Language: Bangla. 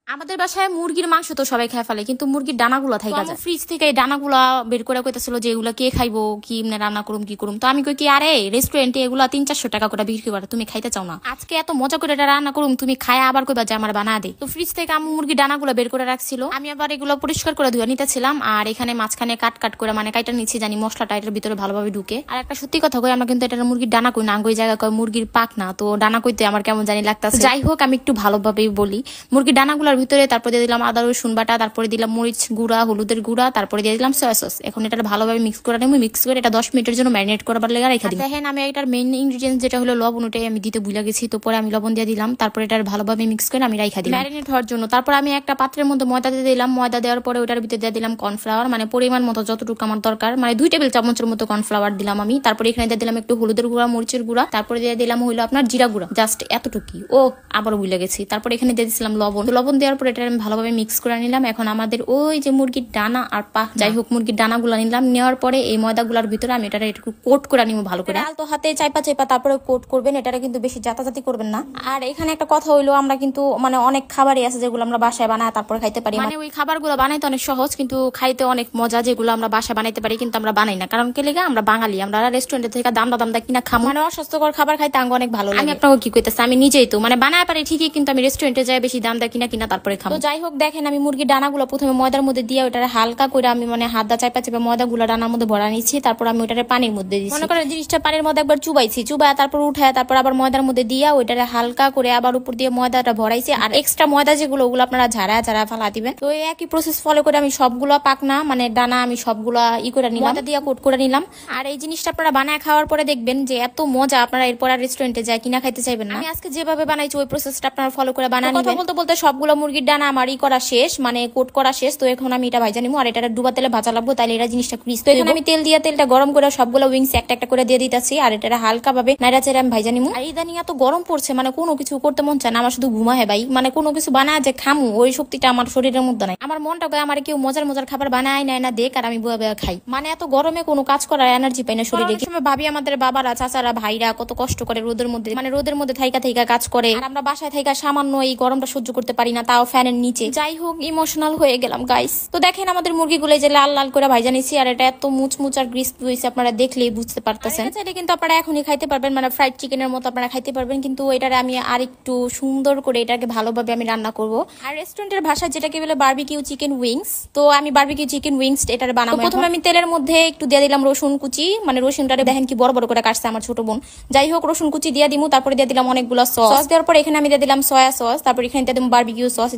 আমাদের বাসায় মুরগির মাংস তো সবাই খায় ফেলে, কিন্তু মুরগির ডানাগুলো থাকে যায়। ফ্রিজ থেকে এই ডানাগুলা বের করে কইতাছিল যে এগুলা কে খাইবো, কি এমনি রান্না করুম কি করুম। তো আমি কই কি আরে রেস্টুরেন্টে এগুলা 300-400 টাকা করে বিক্রি করে, তুমি খাইতে চাও না? আজকে এত মজা করে এটা রান্না করুম, তুমি খায় আবার কইবা যে আমার বানা দে। তো ফ্রিজ থেকে আমি মুরগির ডানাগুলো বের করে রাখছিল, আমি আবার এগুলো পরিষ্কার করে ধুয়ে নিতেছিলাম। আর এখানে মাঝখানে কাট কাট করে মানে কাইটা নিচ্ছি, জানি মশলাটা এটার ভিতরে ভালোভাবে ঢুকে। আর একটা সত্যি কথা কই, আমরা কিন্তু এটা মুরগির ডানা কই না, ওই জায়গা কয় মুরগির পাক না। তো ডানা কইতে আমার কেমন জানি লাগতাছে। যাই হোক, আমি একটু ভালোভাবেই বলি। মুরগির ডানাগুলোর ভিতরে তারপর দিয়ে দিলাম আদা রসুন বাটা, তারপরে দিলাম মরিচ গুঁড়া, হলুদের গুঁড়া, তারপরে দিয়ে দিলাম সয়া সস। এখন এটা ভালোভাবে মিক্স করে নেব। মিক্স করে এটা 10 মিনিটের জন্য ম্যারিনেট করবার লেগে রেখে দিই। দেখেন আমি এটার মেইন ইনগ্রেডিয়েন্টস যেটা হলো লবণ, ওটাই আমি দিতে ভুলে গেছি। তো পরে আমি লবণ দিয়ে দিলাম, তারপরে এটা ভালোভাবে মিক্স করে আমি রেখে দিই ম্যারিনেট হওয়ার জন্য। তারপর আমি একটা পাত্রের মধ্যে ময়দা দিয়ে দিলাম। ময়দা দেওয়ার পরে ওটার ভিতরে দিয়ে দিলাম কর্নফ্লাওয়ার, মানে পরিমাণ মতো যতটুকু আমার দরকার, মানে 2 টেবিল চামচের মতো কর্নফ্লাওয়ার দিলাম আমি। তারপরে এখানে দিয়ে দিলাম একটু হলুদের গুঁড়া, মরিচের গুঁড়া, তারপরে দিয়ে দিলাম হইলো আপনার জিরা গুঁড়া, জাস্ট এতটুকুই। ও আবারও ভুলে গেছি। তারপরে এখানে দিয়ে দিয়েছিলাম লবণ। লবণ দেওয়ার পরে এটা আমি ভালোভাবে মিক্স করে নিলাম। এখন আমাদের ওই যে মুরগির ডানা আর পাক, যাই হোক মুরগির ডানাগুলো নিলাম। নেওয়ার পরে এই ময়দাগুলোর ভিতরে আমি এটা একটু কোট করে নিব ভালো করে। আলতো হাতে চাইপা চাইপা তারপরে কোট করবেন, এটা কিন্তু বেশি জাতাজাতি করবেন না। আর এখানে একটা কথা হইলো, আমরা কিন্তু মানে অনেক খাবারই আছে যেগুলো আমরা বাসায় বানাই তারপরে খাইতে পারি। মানে ওই খাবারগুলো বানাইতে অনেক সহজ, কিন্তু খাইতে অনেক মজা, যেগুলো আমরা বাসায় বানাইতে পারি কিন্তু আমরা বানাই না। কারণ কে লেগে আমরা বাঙালি, আমরা রেস্টুরেন্ট থেকে দাম কিনা খাবো, মানে অস্বাস্থ্যকর খাবার খাইতে আঙ্গ অনেক ভালো লাগে। আমি আপনাকে কি কইতেছি, আমি নিজেই তো মানে বানায় পারি ঠিকই, কিন্তু আমি রেস্টুরেন্টে যাই বেশি দাম দেয় কিনা তারপরে খাবো। তো যাই হোক, দেখেন আমি মুরগির ডানাগুলো প্রথমে ময়দার মধ্যে দিয়ে ওটা হালকা করে আমি মানে হাত দা চাইপা চাইপা ময়দাগুলো ডানার মধ্যে ভরা নিচ্ছি। তারপর আমি ওটারে পানির মধ্যে দিচ্ছি। মনে করেন জিনিসটা পানির মধ্যে একবার চুবাইছি, চুবায় তারপর উঠায় তারপর আবার ময়দার মধ্যে দিয়া ওইটারে হালকা করে আবার উপর দিয়ে ময়দাটা ভরাইছি। আর এক্সট্রা ময়দা যেগুলো ওগুলো আপনারা ঝাড়া ফেলা দিবেন। তো এই একই প্রসেস ফলো করে আমি সবগুলো পাকনা মানে ডানা আমি সবগুলো করে নিলাম, ময়দা দিয়ে কোট করে নিলাম। আর এই জিনিসটা আপনারা বানায় খাওয়ার পরে দেখবেন যে এত মজা, আপনারা এরপর আর রেস্টুরেন্টে যায় কিনা খাইতে চাইবেন না। আমি আজকে যেভাবে বানাইছি ওই প্রসেসটা আপনারা ফলো করে বানান। কথা বলতে বলতে সবগুলো মুরগির ডানা আমার করা শেষ, মানে কোট করা শেষ। তো এখন আমি এটা ভাজা নিবো, আর এটা ডুবা তেলে ভাজা লাগবো, তাহলে এটা জিনিসটা ক্রিস্পি। তো এখন আমি তেল দিয়ে তেলটা গরম করে সবগুলো উইংস একটা একটা করে দিয়ে দিতেছি। আর এটা হালকা ভাবে নাড়া চেড়ে আমি ভাজা নিবো। আর ইদানিং এত গরম পড়ছে, মানে কোনো কিছু করতে মন চায় না, আমার শুধু ঘুমা হয় ভাই। মানে কোনো কিছু বানায় যে খামু ওই শক্তিটা আমার শরীরের মধ্যে নাই। আমার মনটা কয় আমার কেউ মজার মজার খাবার বানায় নেয় না দেখ, আর আমি বুয়া বুয়া খাই। মানে এত গরমে কোনো কাজ করার এনার্জি পাই না শরীরে। ভাবি আমাদের বাবারা চাচারা ভাইরা কত কষ্ট করে রোদের মধ্যে, মানে রোদের মধ্যে থাইকা থাইকা কাজ করে, আর আমরা বাসায় থাইকা সামান্য এই গরমটা সহ্য করতে পারি না, তাও ফ্যানের নিচে। যাই হোক, ইমোশনাল হয়ে গেলাম গাইস। তো দেখেন আমাদের মুরগিগুলো যে লাল লাল করে ভাজা নিছি, আর এটা এত মুচমুচ আর ক্রিস্পি হয়েছে আপনারা দেখলেই বুঝতে পারতেছেন। এটা কিন্তু আপনারা এখনই খাইতে পারবেন, মানে ফ্রাইড চিকেনের মতো আপনারা খাইতে পারবেন, কিন্তু এটারে আমি আর একটু সুন্দর করে এটাকে ভালোভাবে আমি রান্না করব। আর রেস্টুরেন্টের ভাষায় যেটাকে বলে বারবিকিউ চিকেন উইংস, তো আমি বারবিকিউ চিকেন উইংস এটার বানাবো। প্রথমে আমি তেলের মধ্যে একটু দিয়ে দিলাম রসুন কুচি, মানে রসুনটারে দেখেন কি বড় বড় করে কাটছে আমার ছোট বোন। যাই হোক, রসুন কুচি দিয়ে দিমু। তারপরে দিয়ে দিলাম অনেকগুলো সস। দেওয়ার পর এখানে আমি দিয়ে দিলাম সয়া সস, তারপর এখানে দিয়ে দিলাম বারবিকিউ সস।